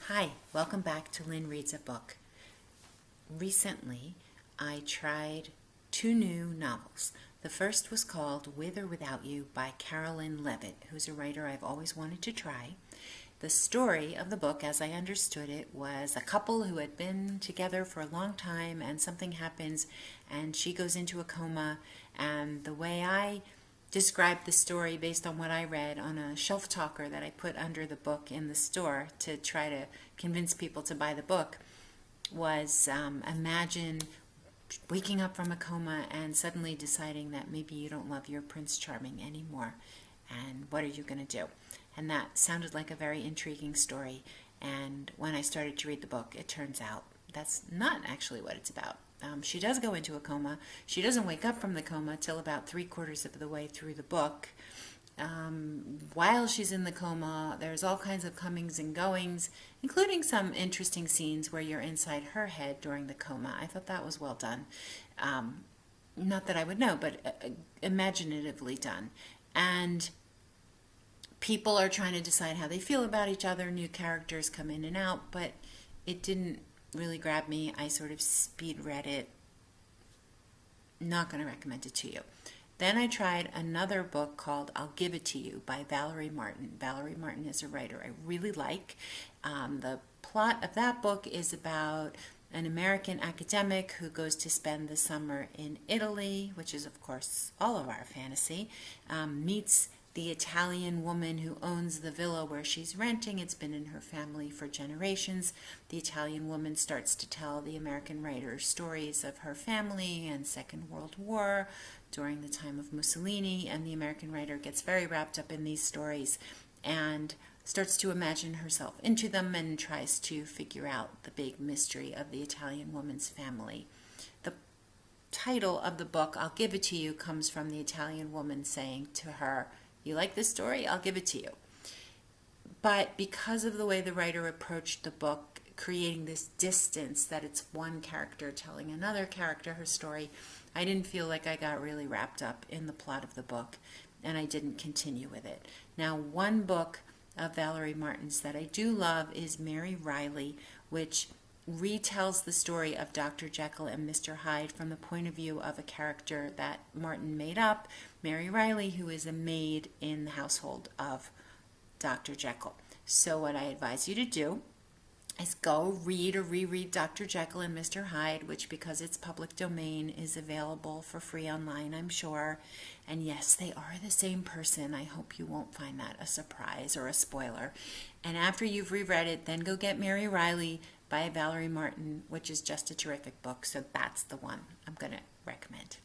Hi, welcome back to Lynn Reads a Book. Recently, I tried two new novels. The first was called With or Without You by Caroline Leavitt, who's a writer I've always wanted to try. The story of the book, as I understood it, was a couple who had been together for a long time and something happens and she goes into a coma, and the way I described the story based on what I read on a shelf talker that I put under the book in the store to try to convince people to buy the book was imagine waking up from a coma and suddenly deciding that maybe you don't love your Prince Charming anymore, and what are you going to do? And that sounded like a very intriguing story, and when I started to read the book, it turns out that's not actually what it's about. She does go into a coma. She doesn't wake up from the coma till about 3/4 of the way through the book. While she's in the coma, there's all kinds of comings and goings, including some interesting scenes where you're inside her head during the coma. I thought that was well done. Not that I would know, but imaginatively done. And people are trying to decide how they feel about each other. New characters come in and out, but it didn't really grabbed me. I sort of speed read it. Not going to recommend it to you. Then I tried another book called I'll Give It to You by Valerie Martin. Valerie Martin is a writer I really like. The plot of that book is about an American academic who goes to spend the summer in Italy, which is, of course, all of our fantasy, meets the Italian woman who owns the villa where she's renting. It's been in her family for generations. The Italian woman starts to tell the American writer stories of her family and Second World War during the time of Mussolini, and the American writer gets very wrapped up in these stories and starts to imagine herself into them and tries to figure out the big mystery of the Italian woman's family. The title of the book, I'll Give It to You, comes from the Italian woman saying to her, "You like this story? I'll give it to you." But because of the way the writer approached the book, creating this distance that it's one character telling another character her story, I didn't feel like I got really wrapped up in the plot of the book, and I didn't continue with it. Now, one book of Valerie Martin's that I do love is Mary Riley, which retells the story of Dr. Jekyll and Mr. Hyde from the point of view of a character that Martin made up, Mary Riley, who is a maid in the household of Dr. Jekyll. So what I advise you to do is go read or reread Dr. Jekyll and Mr. Hyde, which, because it's public domain, is available for free online, I'm sure. And yes, they are the same person. I hope you won't find that a surprise or a spoiler. And after you've reread it, then go get Mary Riley by Valerie Martin, which is just a terrific book. So that's the one I'm going to recommend.